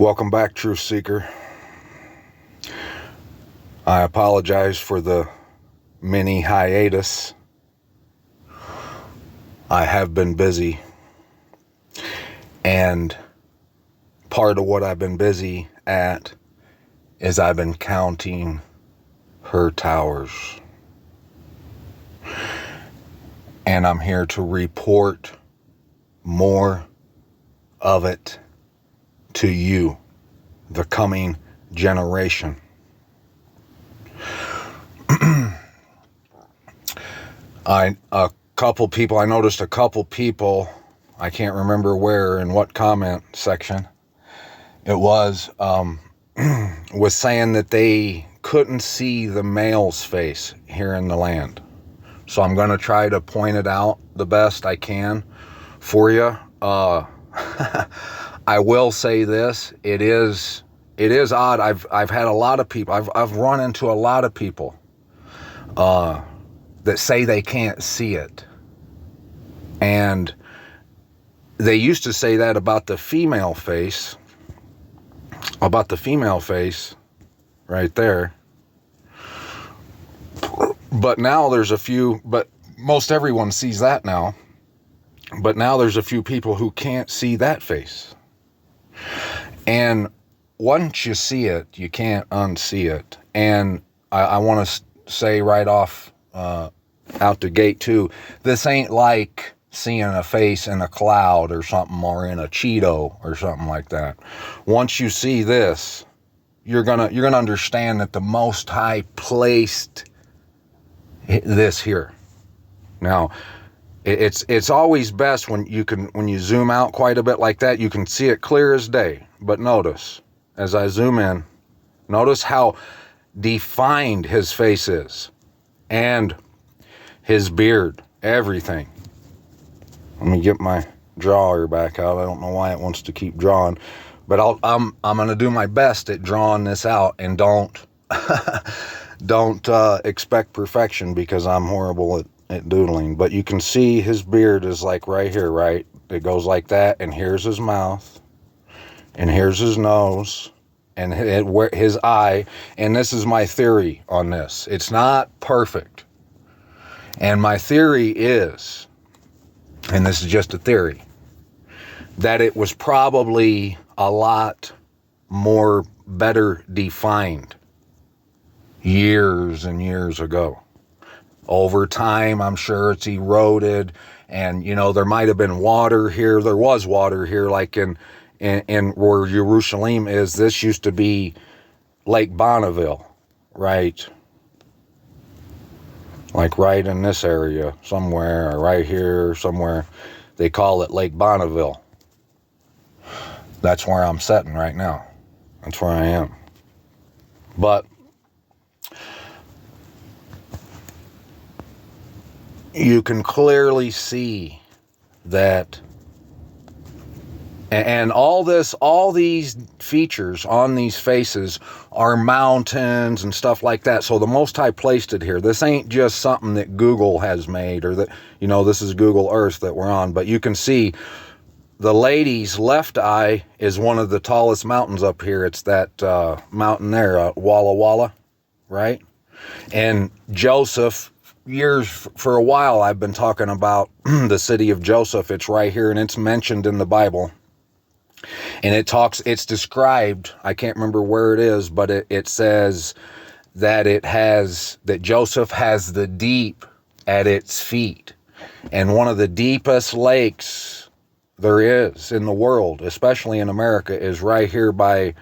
Welcome back, Truth Seeker. I apologize for the mini hiatus. I have been busy, and part of what I've been busy at is I've been counting her towers. And I'm here to report more of it to you, the coming generation. I noticed a couple people, I can't remember where, in what comment section it was saying that they couldn't see the male's face here in the land. So I'm going to try to point it out the best I can for you. I will say this, it is odd. I've had a lot of people, I've run into a lot of people that say they can't see it. And they used to say that about the female face right there. But now there's a few, but most everyone sees that now. But now there's a few people who can't see that face. And once you see it, you can't unsee it. And I want to say right off out the gate too, this ain't like seeing a face in a cloud or something, or in a Cheeto or something like that. Once you see this, you're gonna understand that the Most High placed this here. Now, it's always best when you zoom out quite a bit like that, you can see it clear as day. But notice, as I zoom in, notice how defined his face is, and his beard, everything. Let me get my drawer back out. I don't know why it wants to keep drawing, but I'm going to do my best at drawing this out, and don't expect perfection, because I'm horrible at doodling. But you can see his beard is like right here, right? It goes like that, and here's his mouth, and here's his nose, and his eye. And this is my theory on this. It's not perfect. And my theory is, and this is just a theory, that it was probably a lot more better defined years and years ago. Over time, I'm sure it's eroded, and there might have been water here. There was water here, like in where Jerusalem is. This used to be Lake Bonneville, right? Like right in this area somewhere, or right here somewhere. They call it Lake Bonneville. That's where I'm sitting right now. That's where I am. But you can clearly see that, and all these features on these faces are mountains and stuff like that. So the Most High placed it here. This ain't just something that Google has made, or that, this is Google Earth that we're on. But you can see the lady's left eye is one of the tallest mountains up here. It's that mountain there, Walla Walla, right? And Joseph, for a while I've been talking about the city of Joseph. It's right here, and it's mentioned in the Bible. And it's described, I can't remember where it is, but it says that that Joseph has the deep at its feet. And one of the deepest lakes there is in the world, especially in America, is right here by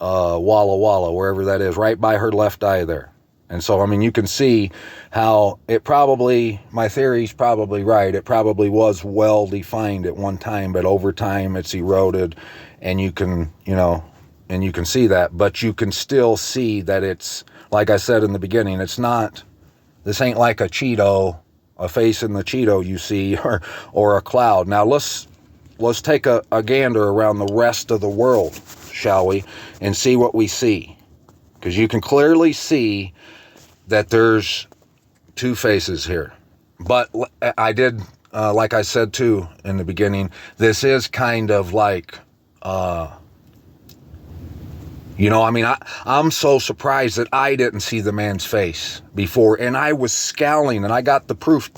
Walla Walla, wherever that is, right by her left eye there. And so, you can see how my theory's probably right. It probably was well defined at one time, but over time it's eroded, and you can see that. But you can still see that it's, like I said in the beginning, this ain't like a Cheeto, a face in the Cheeto you see, or a cloud. Now let's take a gander around the rest of the world, shall we, and see what we see. Because you can clearly see that there's two faces here. But I did, like I said too in the beginning, this is kind of like You know, I mean, I'm so surprised that I didn't see the man's face before, and I was scowling, and I got the proof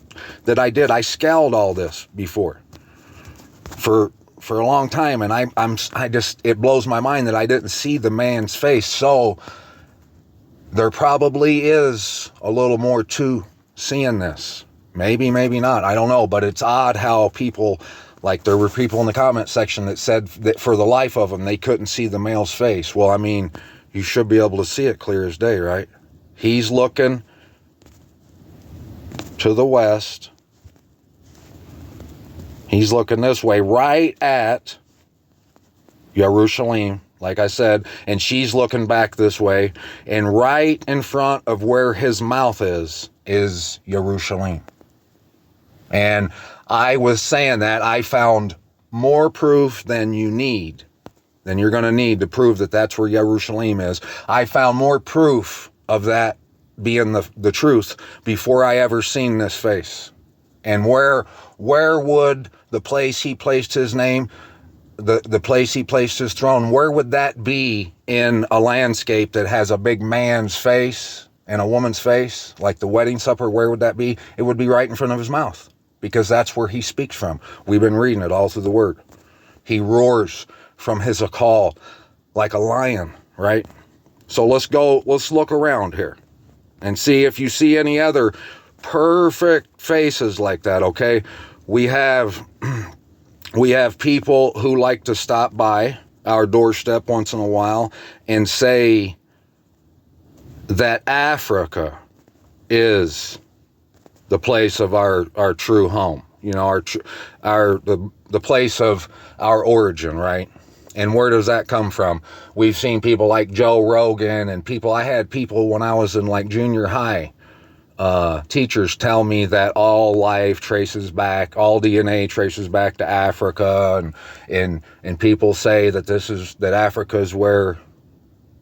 that I did. I scowled all this before for a long time, and I just, it blows my mind that I didn't see the man's face. So there probably is a little more to seeing this. Maybe, maybe not. I don't know, but it's odd how people, like there were people in the comment section that said that for the life of them, they couldn't see the male's face. Well, I mean, you should be able to see it clear as day, right? He's looking to the west. He's looking this way, right at Jerusalem, like I said, and she's looking back this way, and right in front of where his mouth is Jerusalem. And I was saying that I found more proof than you're going to need to prove that that's where Jerusalem is. I found more proof of that being the truth before I ever seen this face. And where would the place he placed his name, the place he placed his throne, where would that be in a landscape that has a big man's face and a woman's face, like the wedding supper? Where would that be? It would be right in front of his mouth, because that's where he speaks from. We've been reading it all through the word. He roars from his call like a lion, right? So let's look around here and see if you see any other perfect faces like that, okay? We have people who like to stop by our doorstep once in a while and say that Africa is the place of our true home, you know, the place of our origin, right? And where does that come from? We've seen people like Joe Rogan and I had people when I was in like junior high, teachers tell me that all life traces back, all DNA traces back to Africa, and people say that Africa is where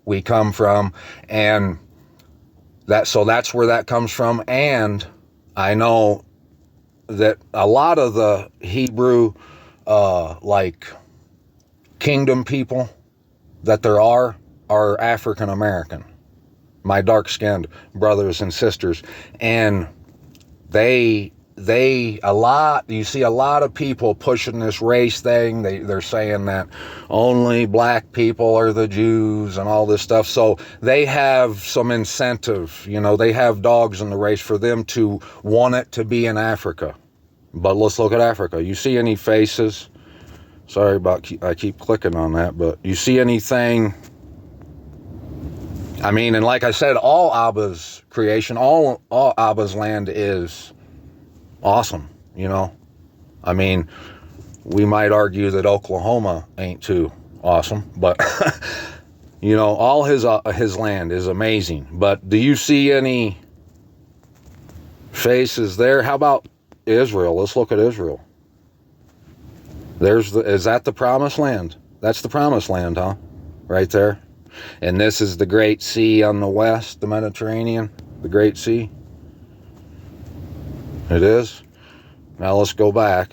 we come from, and that's where that comes from. And I know that a lot of the Hebrew, like kingdom people that there are African American, my dark-skinned brothers and sisters, and you see a lot of people pushing this race thing. They're saying that only black people are the Jews and all this stuff. So they have some incentive, you know, they have dogs in the race for them to want it to be in Africa. But let's look at Africa. You see any faces? Sorry about I keep clicking on that, but you see anything? I mean, and like I said, all Abba's creation, all Abba's land is awesome, you know. I mean, we might argue that Oklahoma ain't too awesome, but you know, all his land is amazing. But do you see any faces there? How about Israel? Let's look at Israel. Is that the promised land? That's the promised land, huh? Right there. And this is the Great Sea on the west, the Mediterranean, the Great Sea. It is. Now let's go back.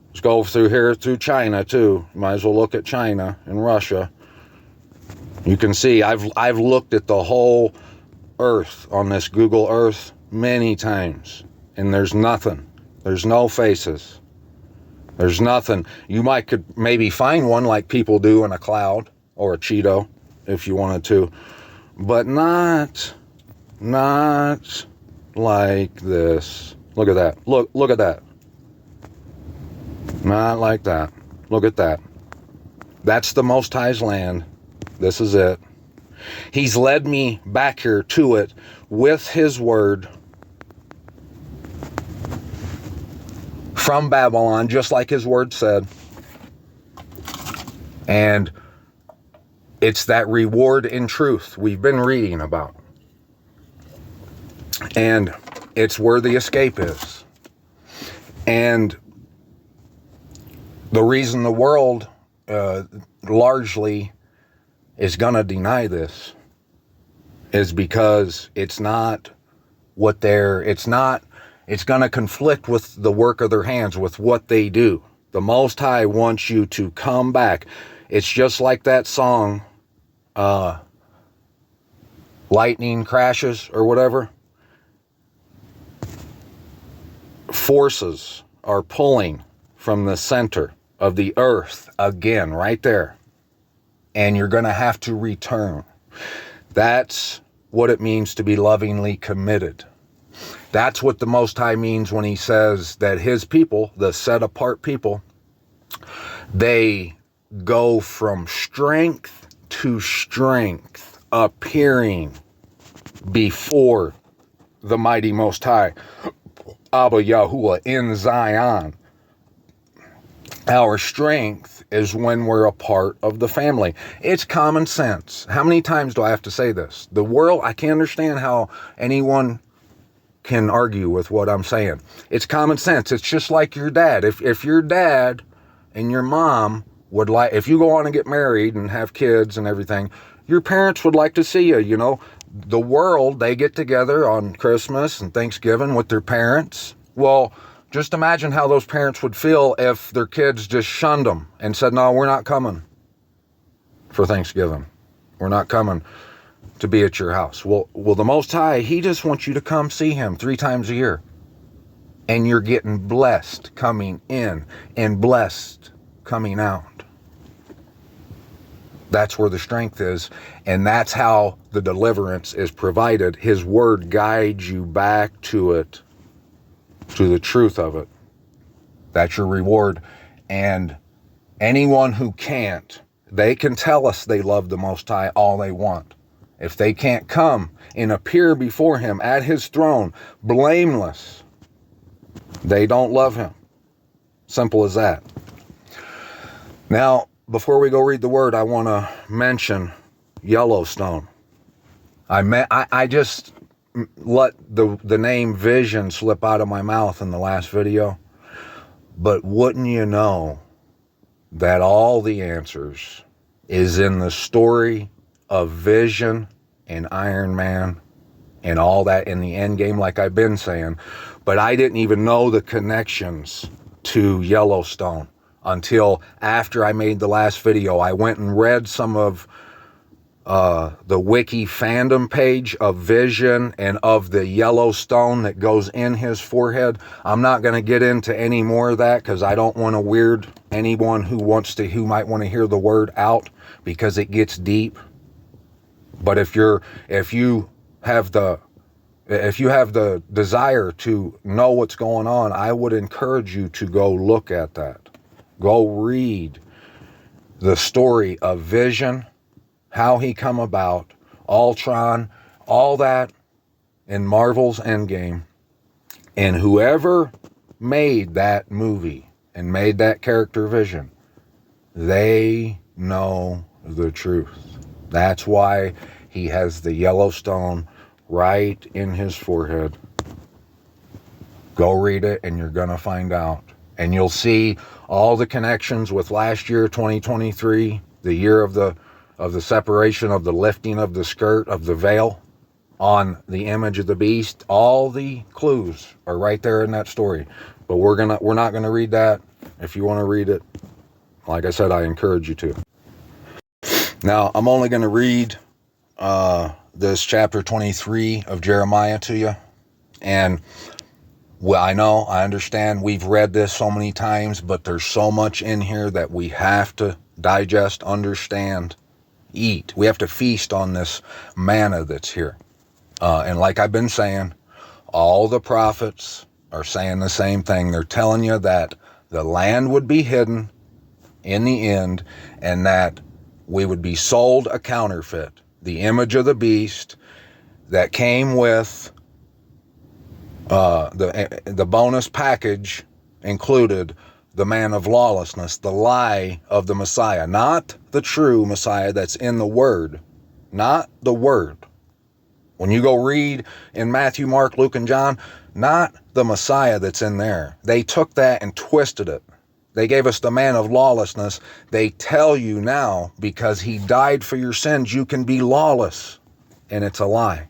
Let's go through China too. Might as well look at China and Russia. You can see I've looked at the whole earth on this Google Earth many times, and there's nothing. There's no faces. There's nothing. You could maybe find one like people do in a cloud or a Cheeto if you wanted to, but not like this. Look at that. Look at that. Not like that. Look at that. That's the Most High's land. This is it. He's led me back here to it with his word from Babylon, just like his word said. And it's that reward in truth we've been reading about. And it's where the escape is. And the reason the world largely is going to deny this is because it's going to conflict with the work of their hands, with what they do. The Most High wants you to come back. It's just like that song lightning crashes or whatever, forces are pulling from the center of the earth again, right there. And you're going to have to return. That's what it means to be lovingly committed. That's what the Most High means when he says that his people, the set apart people, they go from strength to strength, appearing before the mighty Most High, Abba Yahuwah, in Zion. Our strength is when we're a part of the family. It's common sense. How many times do I have to say this? The world, I can't understand how anyone can argue with what I'm saying. It's common sense. It's just like your dad. If your dad and your mom would like, if you go on and get married and have kids and everything, your parents would like to see you, you know. The world, they get together on Christmas and Thanksgiving with their parents. Well, just imagine how those parents would feel if their kids just shunned them and said, no, we're not coming for Thanksgiving. We're not coming to be at your house. Well, the Most High, he just wants you to come see him 3 times a year. And you're getting blessed coming in and blessed coming out. That's where the strength is. And that's how the deliverance is provided. His word guides you back to it, to the truth of it. That's your reward. And anyone who can't, they can tell us they love the Most High all they want. If they can't come and appear before him at his throne, blameless, they don't love him. Simple as that. Now, before we go read the word, I want to mention Yellowstone. I just let the name Vision slip out of my mouth in the last video. But wouldn't you know that all the answers is in the story of Vision and Iron Man and all that in the end game, like I've been saying. But I didn't even know the connections to Yellowstone until after I made the last video. I went and read some of the wiki fandom page of Vision and of the Yellowstone that goes in his forehead. I'm not going to get into any more of that because I don't want to weird anyone who might want to hear the word out, because it gets deep. But if you have the desire to know what's going on, I would encourage you to go look at that. Go read the story of Vision, how he come about, Ultron, all that in Marvel's Endgame. And whoever made that movie and made that character Vision, they know the truth. That's why he has the Yellowstone right in his forehead. Go read it and you're going to find out. And you'll see all the connections with last year, 2023, the year of the separation, of the lifting of the skirt, of the veil on the image of the beast. All the clues are right there in that story. But we're not gonna read that. If you want to read it, like I said, I encourage you to. Now, I'm only going to read this chapter 23 of Jeremiah to you. And well, I understand we've read this so many times, but there's so much in here that we have to digest, understand, eat. We have to feast on this manna that's here. And like I've been saying, all the prophets are saying the same thing. They're telling you that the land would be hidden in the end, and that we would be sold a counterfeit, the image of the beast that came with the bonus package included the man of lawlessness, the lie of the Messiah, not the true Messiah that's in the Word, not the Word. When you go read in Matthew, Mark, Luke, and John, not the Messiah that's in there. They took that and twisted it. They gave us the man of lawlessness. They tell you now, because he died for your sins, you can be lawless. And it's a lie.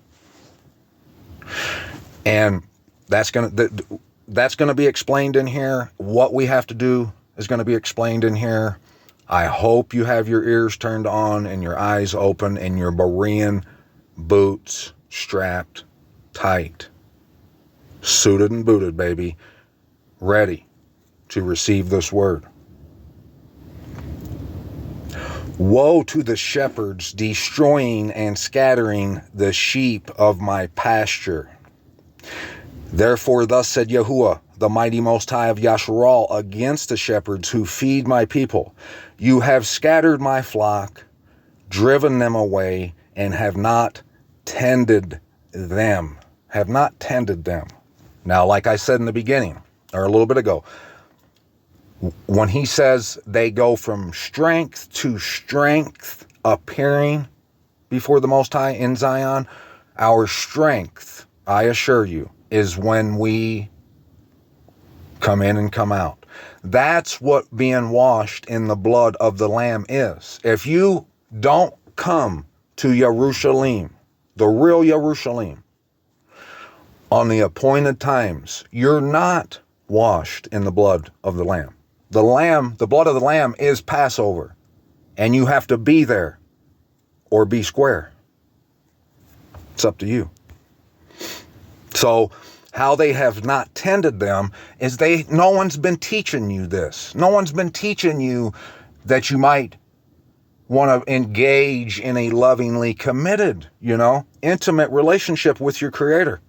And that's going to be explained in here. What we have to do is going to be explained in here. I hope you have your ears turned on and your eyes open and your Berean boots strapped tight. Suited and booted, baby. Ready to receive this word. Woe to the shepherds, destroying and scattering the sheep of my pasture. Therefore thus said Yahuwah, the mighty Most High of Yasharal, against the shepherds who feed my people. You have scattered my flock, driven them away, and have not tended them. Have not tended them. Now, like I said in the beginning, or a little bit ago, when he says they go from strength to strength appearing before the Most High in Zion, our strength, I assure you, is when we come in and come out. That's what being washed in the blood of the Lamb is. If you don't come to Jerusalem, the real Jerusalem, on the appointed times, you're not washed in the blood of the Lamb. The blood of the Lamb is Passover, and you have to be there or be square. It's up to you. So how they have not tended them is no one's been teaching you this. No one's been teaching you that you might want to engage in a lovingly committed, intimate relationship with your Creator.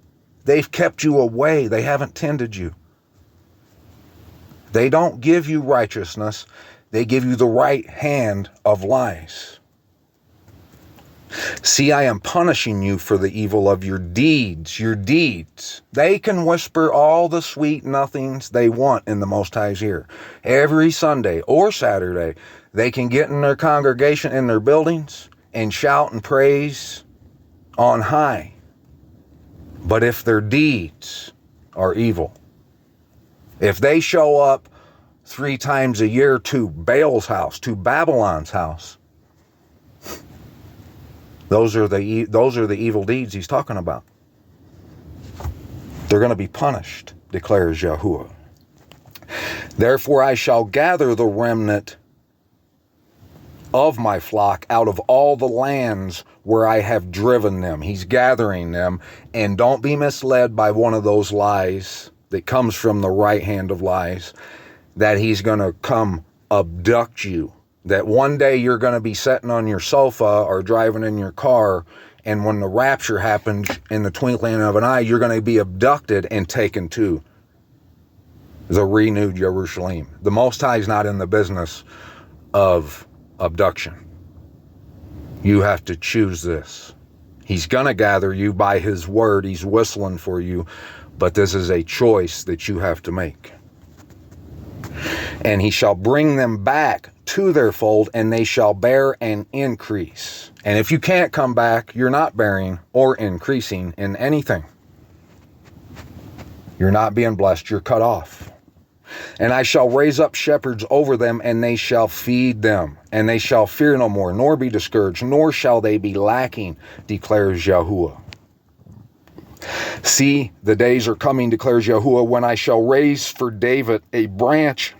They've kept you away. They haven't tended you. They don't give you righteousness. They give you the right hand of lies. See, I am punishing you for the evil of your deeds. Your deeds. They can whisper all the sweet nothings they want in the Most High's ear. Every Sunday or Saturday, they can get in their congregation, in their buildings, and shout and praise on high. But if their deeds are evil, if they show up 3 times a year to Baal's house, to Babylon's house, those are the evil deeds he's talking about. They're going to be punished, declares Yahuwah. Therefore I shall gather the remnant of my flock out of all the lands where I have driven them. He's gathering them, and don't be misled by one of those lies that comes from the right hand of lies, that he's going to come abduct you, that one day you're going to be sitting on your sofa or driving in your car, and when the rapture happens in the twinkling of an eye, you're going to be abducted and taken to the renewed Jerusalem. The Most High is not in the business of abduction. You have to choose this. He's going to gather you by his word. He's whistling for you. But this is a choice that you have to make. And he shall bring them back to their fold, and they shall bear and increase. And if you can't come back, you're not bearing or increasing in anything. You're not being blessed. You're cut off. And I shall raise up shepherds over them, and they shall feed them. And they shall fear no more, nor be discouraged, nor shall they be lacking, declares Yahuwah. See, the days are coming, declares Yahuwah, when I shall raise for David a branch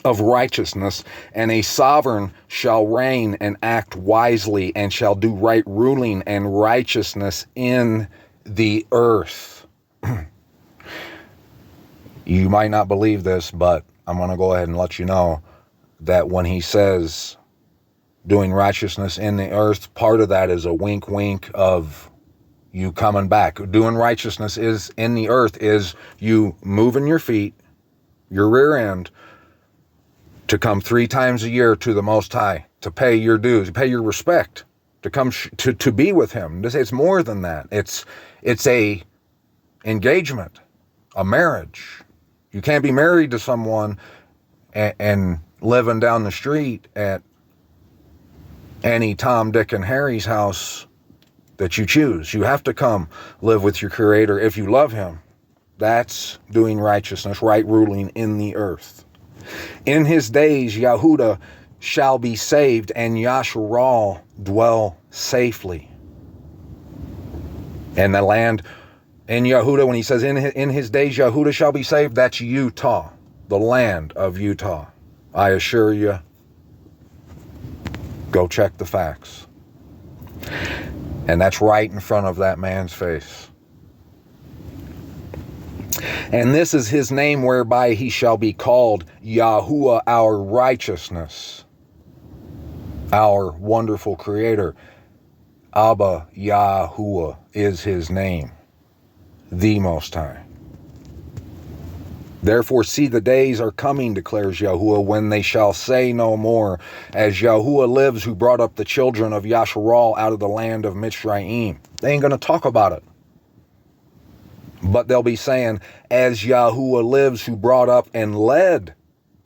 of righteousness, and a sovereign shall reign and act wisely, and shall do right ruling and righteousness in the earth. You might not believe this, but I'm going to go ahead and let you know that when he says doing righteousness in the earth, part of that is a wink wink of you coming back. Doing righteousness is in the earth is you moving your feet, your rear end, to come 3 times a year to the Most High, to pay your dues, pay your respect, to come to be with him. It's more than that. It's a engagement, a marriage. You can't be married to someone and living down the street at any Tom, Dick, and Harry's house that you choose. You have to come live with your Creator if you love him. That's doing righteousness, right ruling in the earth. In his days, Yahudah shall be saved, and Yasharal dwell safely. And the land in Yahudah, when he says in his days, Yahudah shall be saved, that's Utah, the land of Utah. I assure you, Go check the facts. And that's right in front of that man's face. And this is his name whereby he shall be called Yahuwah, our righteousness, our wonderful creator. Abba Yahuwah is his name, the Most High. Therefore, see, the days are coming, declares Yahuwah, when they shall say no more, as Yahuwah lives, who brought up the children of Yasharal out of the land of Mitzrayim. They ain't going to talk about it. But they'll be saying, as Yahuwah lives, who brought up and led.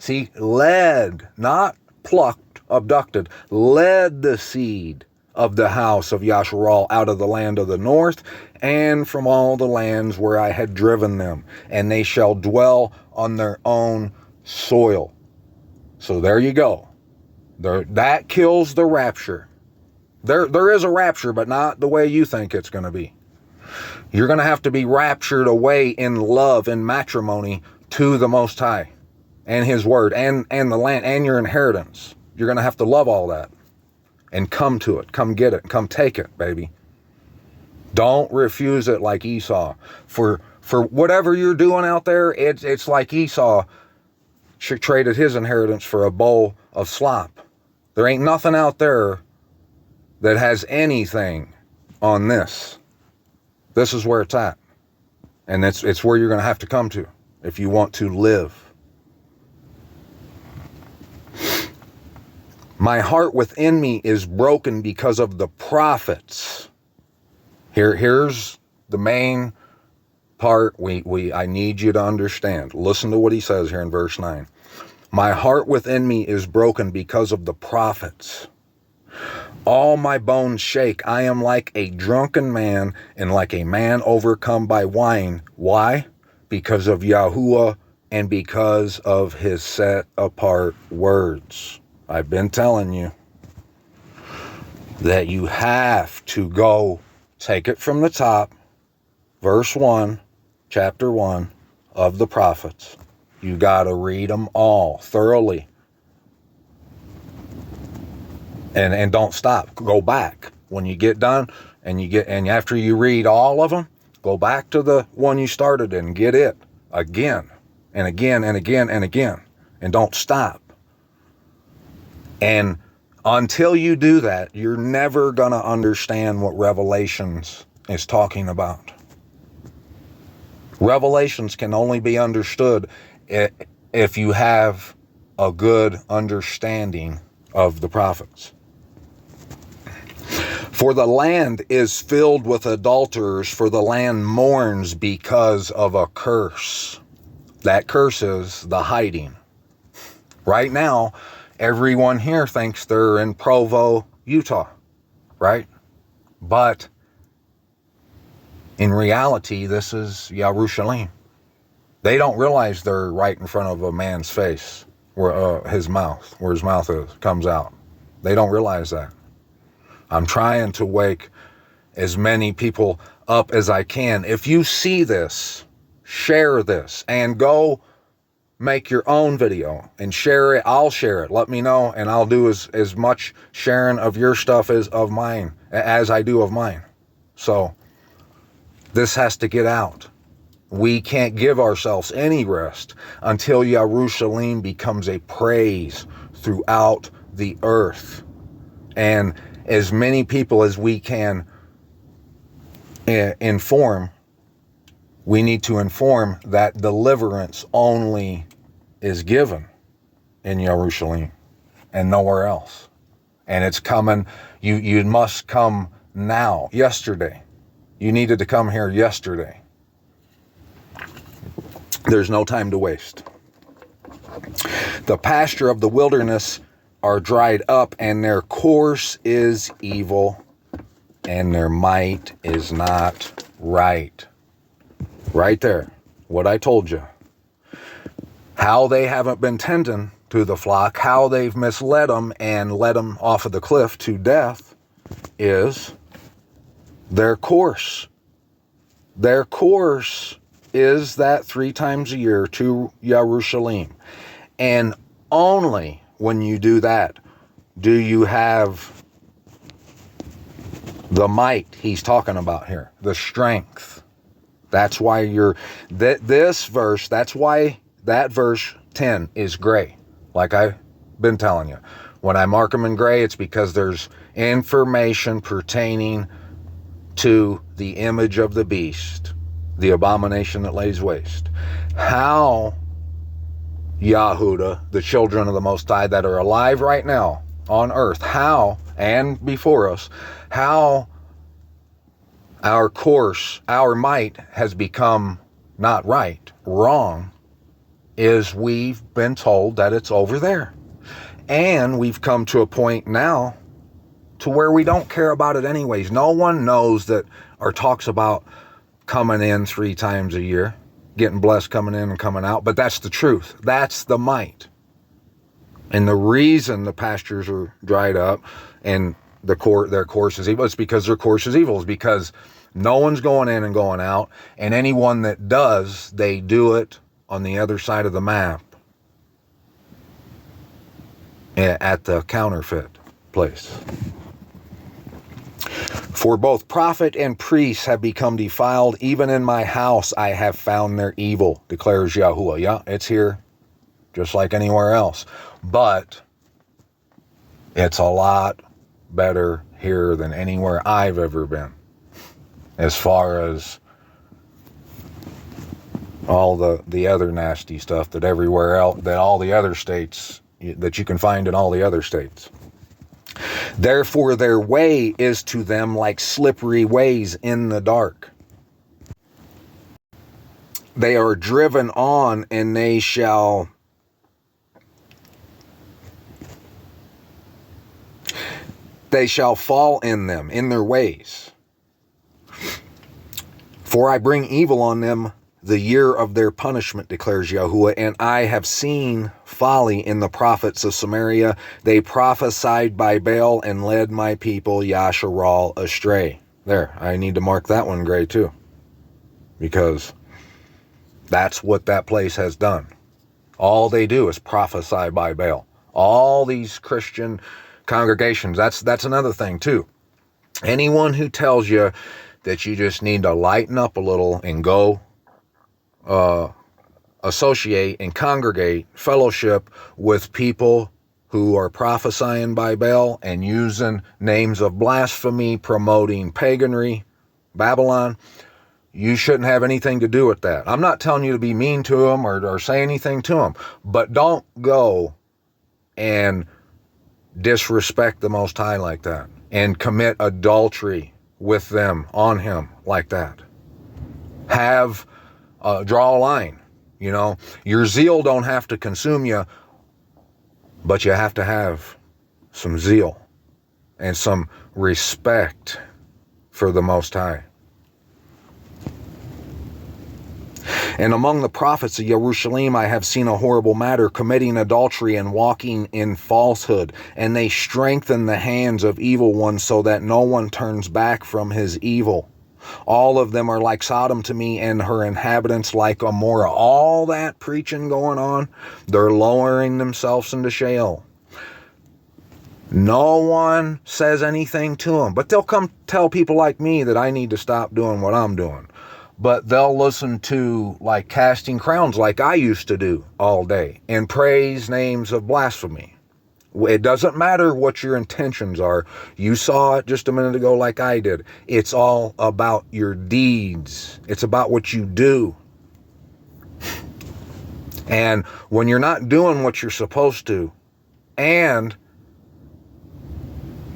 See, led, not plucked, abducted, led the seed of the house of Yasharal out of the land of the north, and from all the lands where I had driven them, and they shall dwell on their own soil. So there you go. That kills the rapture. There is a rapture, but not the way you think it's going to be. You're going to have to be raptured away in love and matrimony to the Most High and His Word and the land and your inheritance. You're going to have to love all that and come to it. Come get it. Come take it, baby. Don't refuse it like Esau. For whatever you're doing out there, it's like Esau traded his inheritance for a bowl of slop. There ain't nothing out there that has anything on this. This is where it's at. And it's where you're going to have to come to if you want to live. My heart within me is broken because of the prophets. Here's the main part I need you to understand. Listen to what he says here in verse 9. My heart within me is broken because of the prophets. All my bones shake. I am like a drunken man and like a man overcome by wine. Why? Because of Yahuwah and because of his set apart words. I've been telling you that you have to go take it from the top, verse 1, chapter 1 of the prophets. You got to read them all thoroughly. And don't stop. Go back. When you get done and after you read all of them, go back to the one you started and get it again and again and again and again. And don't stop. And until you do that, you're never going to understand what Revelations is talking about. Revelations can only be understood if you have a good understanding of the prophets. For the land is filled with adulterers, for the land mourns because of a curse. That curse is the hiding. Right now, everyone here thinks they're in Provo, Utah, right? But in reality, this is Yerushalayim. They don't realize they're right in front of a man's face, where his mouth comes out. They don't realize that. I'm trying to wake as many people up as I can. If you see this, share this and go make your own video and share it. I'll share it. Let me know, and I'll do as much sharing of your stuff as of mine as I do of mine. So this has to get out. We can't give ourselves any rest until Yerushalayim becomes a praise throughout the earth. And as many people as we can inform, we need to inform that deliverance only is given in Yerushalayim and nowhere else. And it's coming. You must come now, yesterday. You needed to come here yesterday. There's no time to waste. The pasture of the wilderness are dried up, and their course is evil, and their might is not right. Right there, what I told you. How they haven't been tending to the flock, how they've misled them and led them off of the cliff to death is their course. Their course is that 3 times a year to Yerushalayim. And only when you do that Do you have the might he's talking about here? The strength. That's why this verse, that's why that verse 10 is gray. Like I've been telling you. When I mark them in gray, it's because there's information pertaining to the image of the beast, the abomination that lays waste. How Yahudah, the children of the Most High that are alive right now on earth, how, and before us, how our course, our might has become not right, wrong, is we've been told that it's over there. And we've come to a point now to where we don't care about it anyways. No one knows that or talks about coming in 3 times a year, getting blessed coming in and coming out. But that's the truth. That's the might. And the reason the pastures are dried up and their course is evil, it's because their course is evil. It's because no one's going in and going out. And anyone that does, they do it on the other side of the map at the counterfeit place. For both prophet and priest have become defiled. Even in my house I have found their evil, declares Yahuwah. Yeah, it's here, just like anywhere else. But it's a lot better here than anywhere I've ever been. As far as all the other nasty stuff that everywhere else, that all the other states, that you can find in all the other states. Therefore their way is to them like slippery ways in the dark. They are driven on, and they shall fall in them, in their ways. For I bring evil on them the year of their punishment, declares Yahuwah, and I have seen folly in the prophets of Samaria. They prophesied by Baal and led my people Yasharal astray. There, I need to mark that one gray too, because that's what that place has done. All they do is prophesy by Baal. All these Christian congregations, that's another thing too. Anyone who tells you that you just need to lighten up a little and go associate and congregate, fellowship with people who are prophesying by Baal and using names of blasphemy, promoting paganry, Babylon, you shouldn't have anything to do with that. I'm not telling you to be mean to them or say anything to them, but don't go and disrespect the Most High like that and commit adultery with them, on him like that. Draw a line. You know, your zeal don't have to consume you, but you have to have some zeal and some respect for the Most High. And among the prophets of Jerusalem I have seen a horrible matter, committing adultery and walking in falsehood. And they strengthen the hands of evil ones so that no one turns back from his evil. All of them are like Sodom to me, and her inhabitants like Gomorrah. All that preaching going on, they're lowering themselves into Sheol. No one says anything to them, but they'll come tell people like me that I need to stop doing what I'm doing. But they'll listen to like casting crowns like I used to do all day and praise names of blasphemy. It doesn't matter what your intentions are. You saw it just a minute ago like I did. It's all about your deeds. It's about what you do. And when you're not doing what you're supposed to, and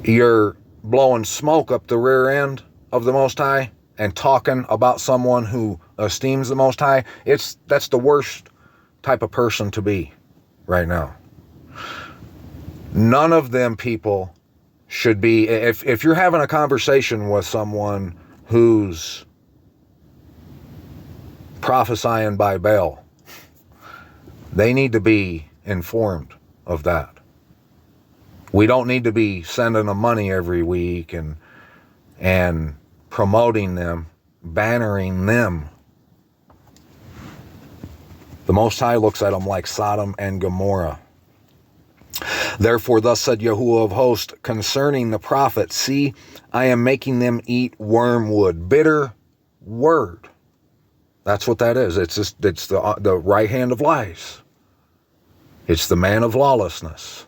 you're blowing smoke up the rear end of the Most High and talking about someone who esteems the Most High, that's the worst type of person to be right now. None of them people should be, if you're having a conversation with someone who's prophesying by Baal, they need to be informed of that. We don't need to be sending them money every week and promoting them, bannering them. The Most High looks at them like Sodom and Gomorrah. Therefore, thus said Yahuwah of hosts concerning the prophets, see, I am making them eat wormwood, bitter word. That's what that is. It's the right hand of lies. It's the man of lawlessness,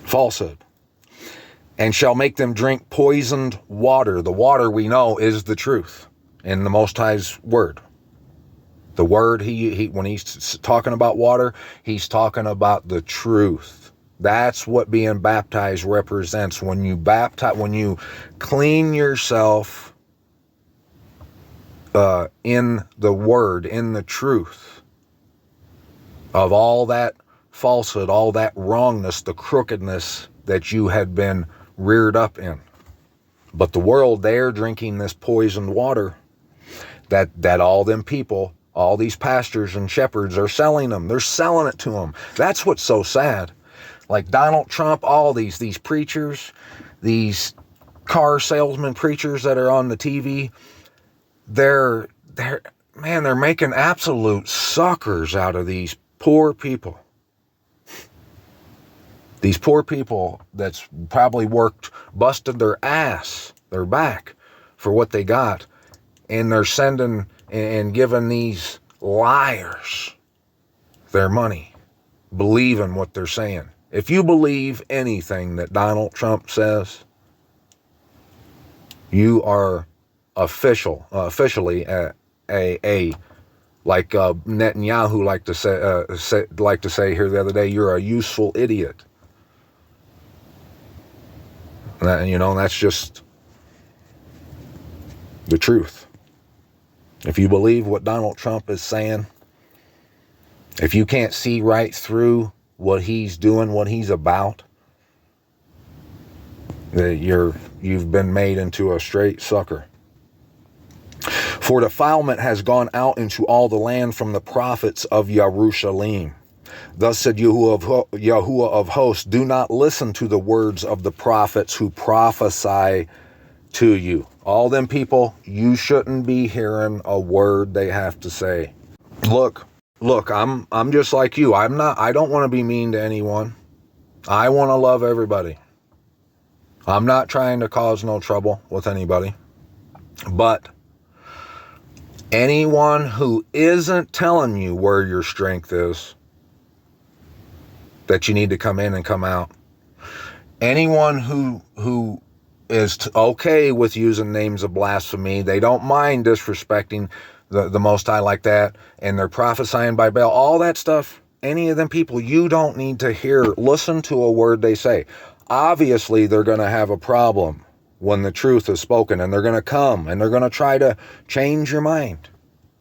falsehood. And shall make them drink poisoned water. The water we know is the truth in the Most High's word. The word, when he's talking about water, he's talking about the truth. That's what being baptized represents. When you clean yourself in the word, in the truth of all that falsehood, all that wrongness, the crookedness that you had been reared up in. But the world, they're drinking this poisoned water that all them people, all these pastors and shepherds are selling them. They're selling it to them. That's what's so sad. Like Donald Trump, all these preachers, these car salesman preachers that are on the TV, they're making absolute suckers out of these poor people. These poor people that's probably busted their ass, their back, for what they got. And they're sending and giving these liars their money, believing what they're saying. If you believe anything that Donald Trump says, you are officially like Netanyahu like to say here the other day, you're a useful idiot. That's just the truth. If you believe what Donald Trump is saying, if you can't see right through what he's doing, what he's about, you've been made into a straight sucker. For defilement has gone out into all the land from the prophets of Jerusalem. Thus said Yahuwah of hosts, do not listen to the words of the prophets who prophesy to you. All them people, you shouldn't be hearing a word they have to say. Look, I'm just like you. I don't want to be mean to anyone. I want to love everybody. I'm not trying to cause no trouble with anybody. But anyone who isn't telling you where your strength is, that you need to come in and come out. Anyone who is okay with using names of blasphemy, they don't mind disrespecting the Most High like that, and they're prophesying by Baal, all that stuff, any of them people, you don't need to listen to a word they say. Obviously, they're going to have a problem when the truth is spoken, and they're going to come, and they're going to try to change your mind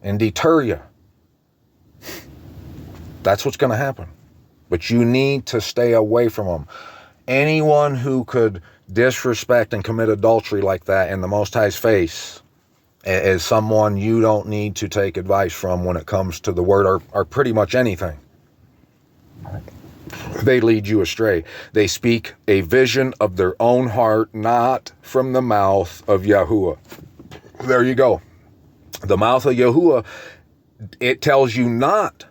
and deter you. That's what's going to happen. But you need to stay away from them. Anyone who could disrespect and commit adultery like that in the Most High's face is someone you don't need to take advice from when it comes to the word or pretty much anything. They lead you astray. They speak a vision of their own heart, not from the mouth of Yahuwah. There you go. The mouth of Yahuwah, it tells you not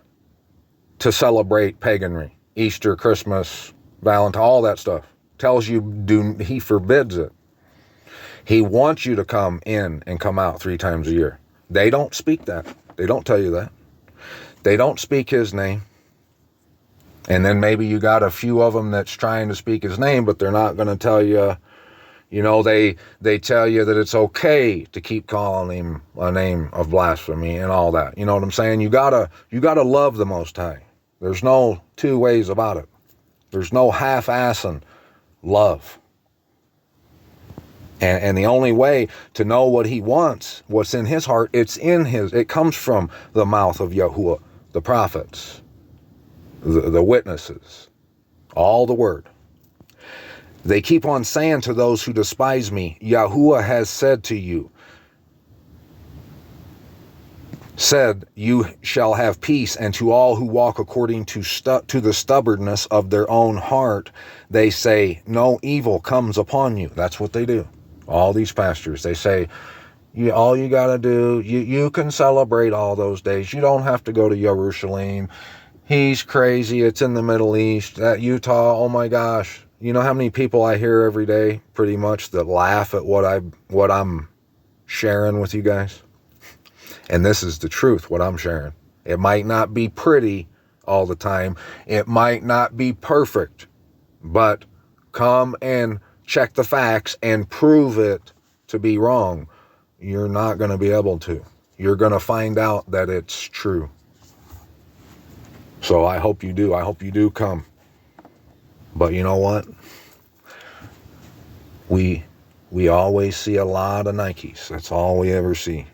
to celebrate paganry, Easter, Christmas, Valentine, all that stuff. Tells you he forbids it. He wants you to come in and come out 3 times a year. They don't speak that. They don't tell you that. They don't speak his name. And then maybe you got a few of them that's trying to speak his name, but they're not going to tell you, they tell you that it's okay to keep calling him a name of blasphemy and all that. You know what I'm saying? You gotta love the Most High. There's no two ways about it. There's no half-assing love. And the only way to know what he wants, what's in his heart, it comes from the mouth of Yahuwah, the prophets, the witnesses, all the word. They keep on saying to those who despise me, Yahuwah has said to you, you shall have peace, and to all who walk according to the stubbornness of their own heart, they say, no evil comes upon you. That's what they do. All these pastors, they say, all you got to do, you can celebrate all those days. You don't have to go to Jerusalem. He's crazy. It's in the Middle East. That Utah, oh my gosh. You know how many people I hear every day, pretty much, that laugh at what I'm sharing with you guys? And this is the truth, what I'm sharing. It might not be pretty all the time. It might not be perfect. But come and check the facts and prove it to be wrong. You're not going to be able to. You're going to find out that it's true. So I hope you do. I hope you do come. But you know what? We always see a lot of Nikes. That's all we ever see.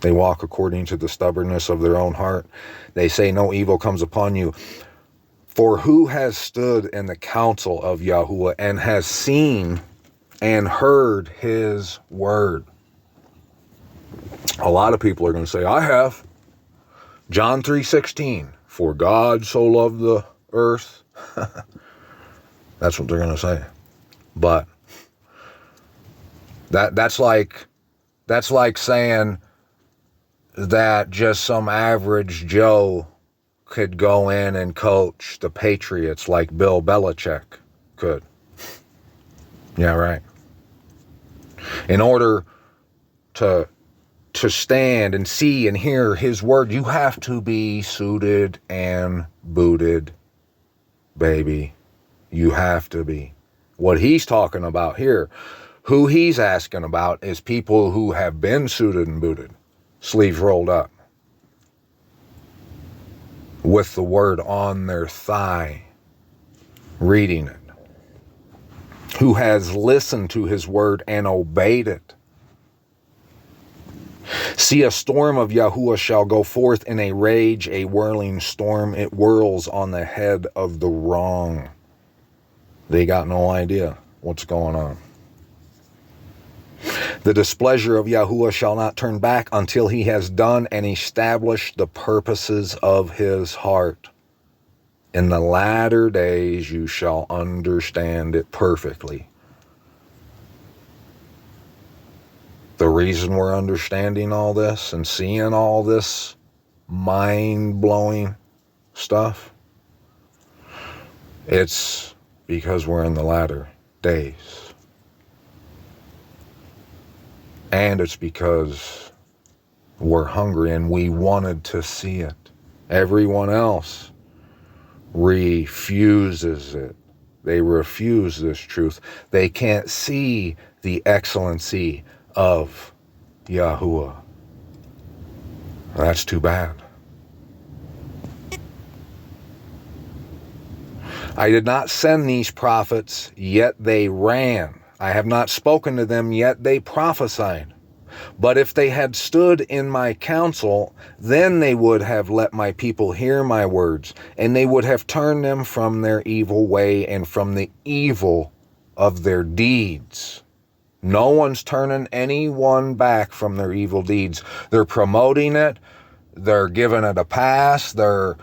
They walk according to the stubbornness of their own heart. They say no evil comes upon you. For who has stood in the counsel of Yahuwah and has seen and heard his word? A lot of people are going to say, I have. John 3:16, for God so loved the earth. That's what they're going to say. But that's like saying that just some average Joe could go in and coach the Patriots like Bill Belichick could. Yeah, right. In order to stand and see and hear his word, you have to be suited and booted, baby. You have to be. What he's talking about here, who he's asking about, is people who have been suited and booted, sleeves rolled up, with the word on their thigh, reading it, who has listened to his word and obeyed it. See, a storm of Yahuwah shall go forth in a rage, a whirling storm. It whirls on the head of the wrong. They got no idea what's going on. The displeasure of Yahuwah shall not turn back until he has done and established the purposes of his heart. In the latter days you shall understand it perfectly. The reason we're understanding all this and seeing all this mind-blowing stuff, it's because we're in the latter days. And it's because we're hungry and we wanted to see it. Everyone else refuses it. They refuse this truth. They can't see the excellency of Yahuwah. That's too bad. I did not send these prophets, yet they ran. I have not spoken to them, yet they prophesied. But if they had stood in my counsel, then they would have let my people hear my words, and they would have turned them from their evil way and from the evil of their deeds. No one's turning anyone back from their evil deeds. They're promoting it. They're giving it a pass. They're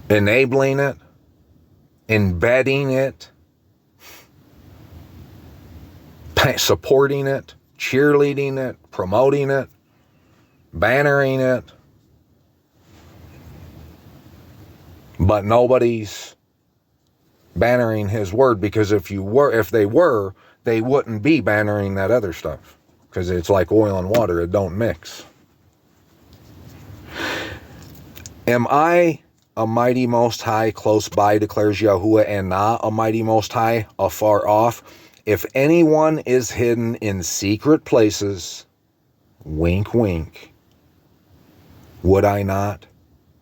enabling it, embedding it, supporting it, cheerleading it, promoting it, bannering it. But nobody's bannering his word, because if they were, they wouldn't be bannering that other stuff, because it's like oil and water, it don't mix. Am I a mighty most high close by, declares Yahuwah, and not a mighty most high afar off? If anyone is hidden in secret places, wink wink, would I not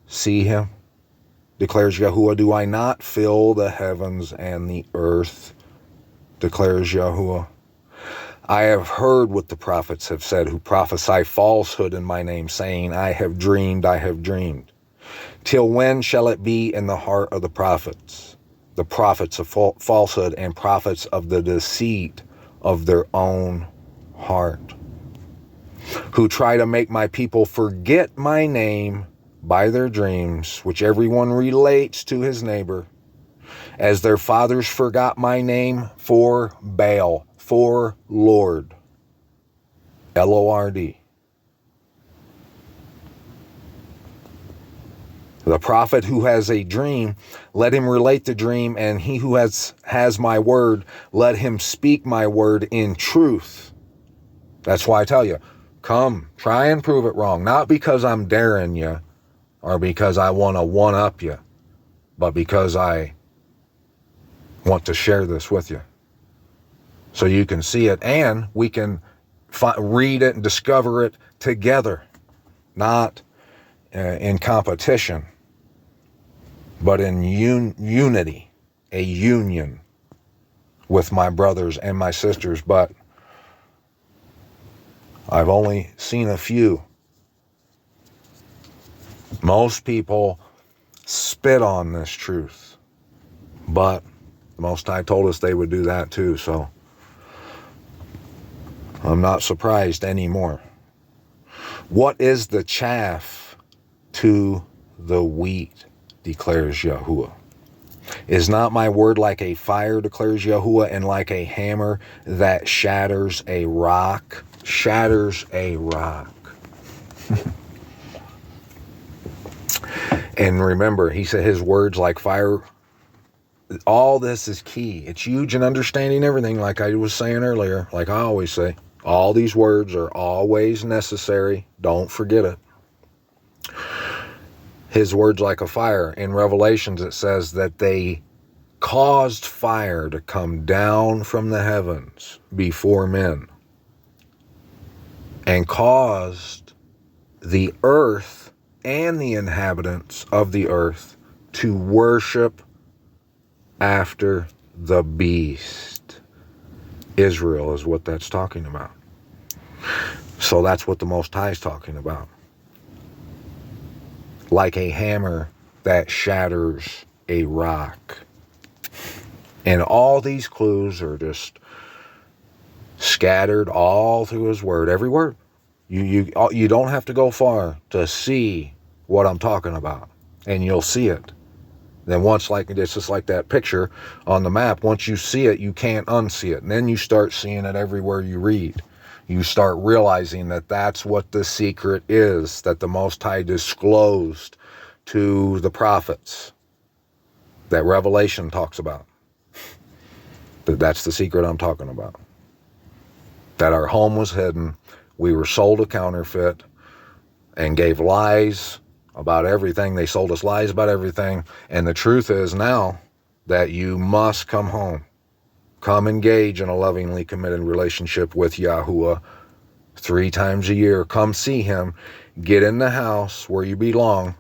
see him? Declares Yahuwah. Do I not fill the heavens and the earth? Declares Yahuwah. I have heard what the prophets have said, who prophesy falsehood in my name, saying, I have dreamed, I have dreamed. Till when shall it be in the heart of the prophets of falsehood and prophets of the deceit of their own heart, who try to make my people forget my name by their dreams, which everyone relates to his neighbor, as their fathers forgot my name for Baal, for Lord. Lord. The prophet who has a dream, let him relate the dream, and he who has my word, let him speak my word in truth. That's why I tell you, come, try and prove it wrong. Not because I'm daring you or because I want to one-up you, but because I want to share this with you so you can see it and we can read it and discover it together, not in competition, but in unity, a union with my brothers and my sisters. But I've only seen a few. Most people spit on this truth, but the Most High told us they would do that too, so I'm not surprised anymore. What is the chaff to the wheat, declares Yahuwah? Is not my word like a fire, declares Yahuwah, and like a hammer that shatters a rock? Shatters a rock. And remember, he said his words like fire. All this is key. It's huge in understanding everything, like I was saying earlier, like I always say. All these words are always necessary. Don't forget it. His words like a fire. In Revelations, it says that they caused fire to come down from the heavens before men and caused the earth and the inhabitants of the earth to worship after the beast. Israel is what that's talking about. So that's what the Most High is talking about. Like a hammer that shatters a rock. And all these clues are just scattered all through his word. Every word. You don't have to go far to see what I'm talking about. And you'll see it. Then once, like it's just like that picture on the map, once you see it, you can't unsee it. And then you start seeing it everywhere you read. You start realizing that that's what the secret is that the Most High disclosed to the prophets that Revelation talks about. That's the secret I'm talking about. That our home was hidden, we were sold a counterfeit, and gave lies about everything. They sold us lies about everything. And the truth is now that you must come home. Come engage in a lovingly committed relationship with Yahuwah 3 times a year. Come see him. Get in the house where you belong.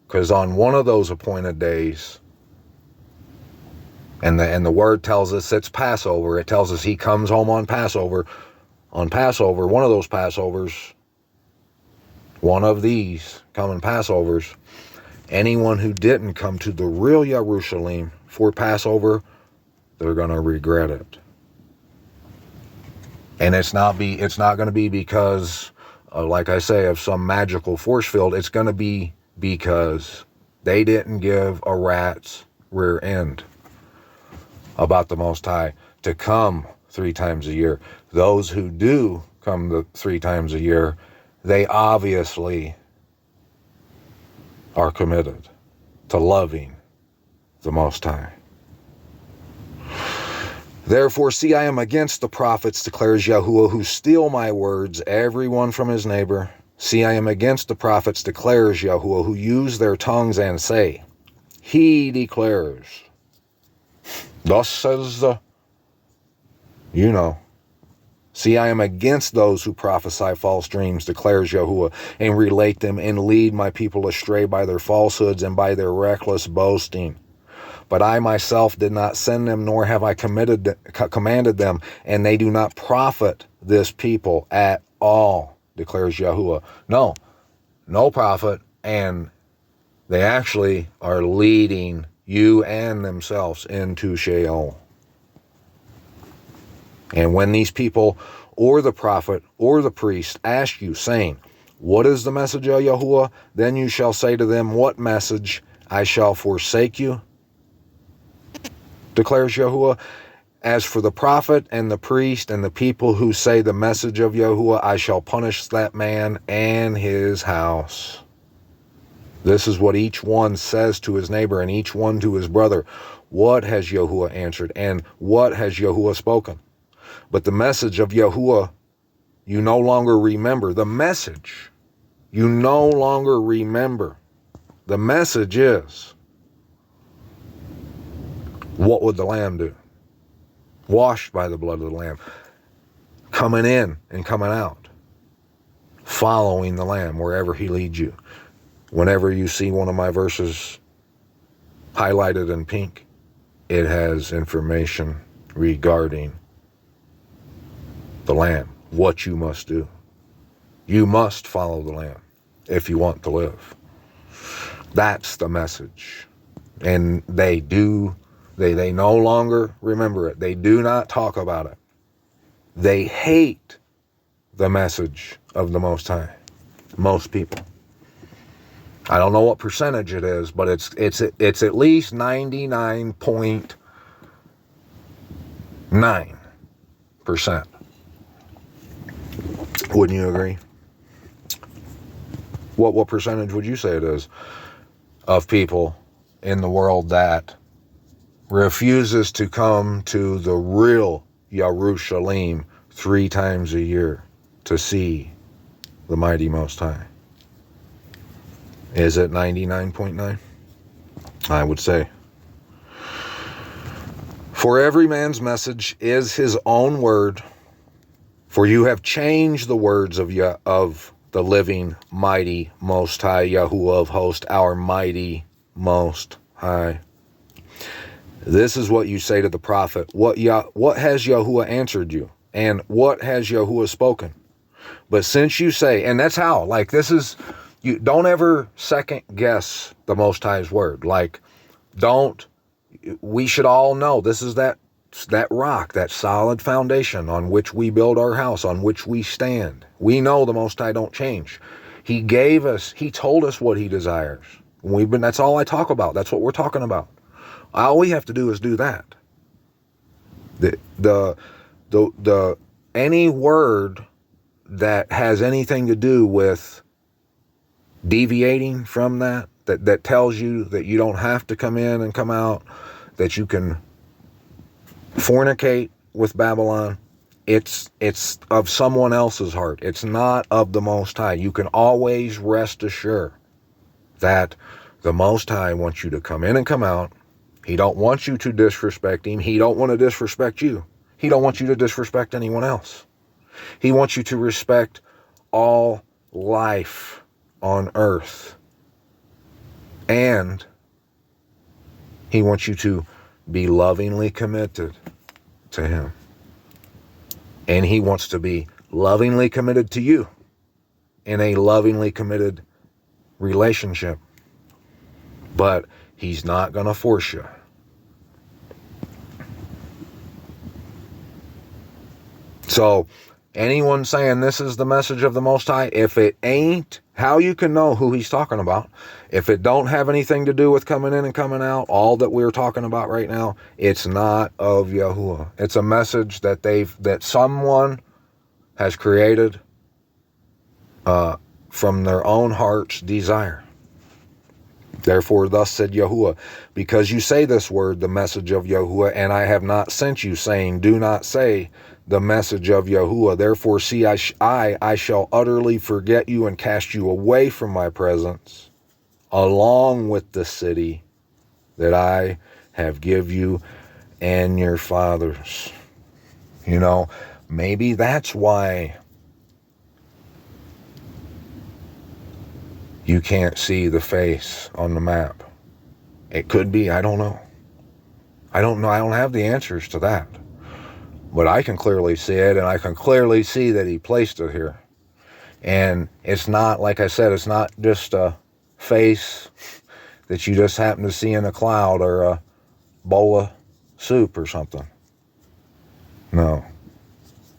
Because on one of those appointed days, and the word tells us it's Passover. It tells us he comes home on Passover. On Passover, one of those Passovers, one of these coming Passovers, anyone who didn't come to the real Jerusalem for Passover, they're going to regret it. And it's not going to be because, like I say, of some magical force field. It's going to be because they didn't give a rat's rear end about the Most High to come 3 times a year. Those who do come 3 times a year, they obviously are committed to loving the Most High. Therefore, see, I am against the prophets, declares Yahuwah, who steal my words, every one from his neighbor. See, I am against the prophets, declares Yahuwah, who use their tongues and say, he declares. Thus says the, See, I am against those who prophesy false dreams, declares Yahuwah, and relate them and lead my people astray by their falsehoods and by their reckless boasting. But I myself did not send them, nor have I commanded them, and they do not profit this people at all, declares Yahuwah. No profit, and they actually are leading you and themselves into Sheol. And when these people or the prophet or the priest ask you, saying, what is the message of Yahuwah? Then you shall say to them, what message? I shall forsake you, declares Yahuwah, As for the prophet and the priest and the people who say the message of Yahuwah, I shall punish that man and his house. This is what each one says to his neighbor and each one to his brother. What has Yahuwah answered, and what has Yahuwah spoken? But the message of Yahuwah you no longer remember. The message you no longer remember. The message is, what would the Lamb do? Washed by the blood of the Lamb. Coming in and coming out. Following the Lamb wherever he leads you. Whenever you see one of my verses highlighted in pink, it has information regarding the Lamb. What you must do. You must follow the Lamb if you want to live. That's the message. And they no longer remember it. They do not talk about it. They hate the message of the Most High. Most people. I don't know what percentage it is, but it's at least 99.9%. Wouldn't you agree? What percentage would you say it is of people in the world that refuses to come to the real Yerushalayim 3 times a year to see the mighty Most High? Is it 99.9? I would say. For every man's message is his own word, for you have changed the words of the living, mighty, Most High, Yahuwah of hosts, our mighty, Most High. This is what you say to the prophet. What has Yahuwah answered you? And what has Yahuwah spoken? But since you say, and that's how, like, this is, you don't ever second guess the Most High's word. Like, we should all know this is that rock, that solid foundation on which we build our house, on which we stand. We know the Most High don't change. He told us what he desires. That's all I talk about. That's what we're talking about. All we have to do is do that. Any word that has anything to do with deviating from that tells you that you don't have to come in and come out, that you can fornicate with Babylon, it's of someone else's heart. It's not of the Most High. You can always rest assured that the Most High wants you to come in and come out. He don't want you to disrespect him. He don't want to disrespect you. He don't want you to disrespect anyone else. He wants you to respect all life on earth. And he wants you to be lovingly committed to him. And he wants to be lovingly committed to you in a lovingly committed relationship. But he's not going to force you. So, anyone saying this is the message of the Most High, if it ain't, how you can know who he's talking about? If it don't have anything to do with coming in and coming out, all that we're talking about right now, it's not of Yahuwah. It's a message that someone has created from their own heart's desire. Therefore, thus said Yahuwah, because you say this word, the message of Yahuwah, and I have not sent you, saying, do not say the message of Yahuwah. Therefore, see, I shall utterly forget you and cast you away from my presence, along with the city that I have give you and your fathers. You know, maybe that's why you can't see the face on the map. It could be, I don't know. I don't know. I don't have the answers to that. But I can clearly see it, and I can clearly see that he placed it here. And it's not, like I said, it's not just a face that you just happen to see in a cloud or a bowl of soup or something. No.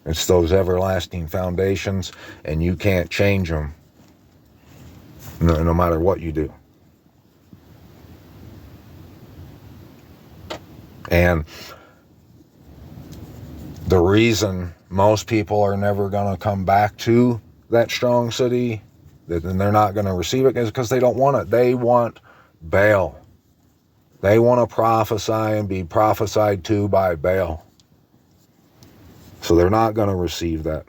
It's those everlasting foundations, and you can't change them no matter what you do. And The reason most people are never going to come back to that strong city, and they're not going to receive it, is because they don't want it. They want Baal. They want to prophesy and be prophesied to by Baal. So they're not going to receive that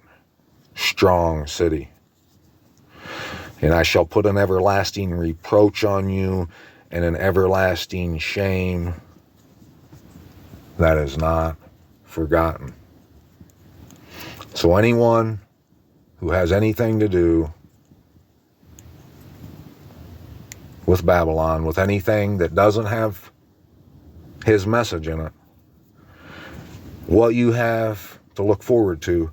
strong city. And I shall put an everlasting reproach on you and an everlasting shame that is not forgotten. So anyone who has anything to do with Babylon, with anything that doesn't have his message in it, what you have to look forward to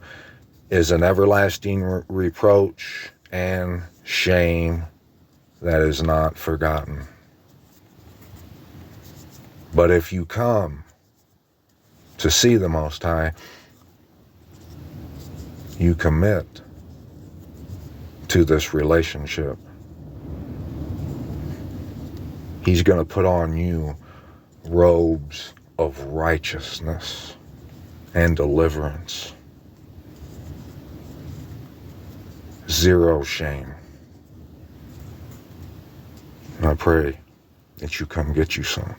is an everlasting reproach and shame that is not forgotten. But if you come to see the Most High, you commit to this relationship. He's going to put on you robes of righteousness and deliverance. Zero shame. And I pray that you come get you some.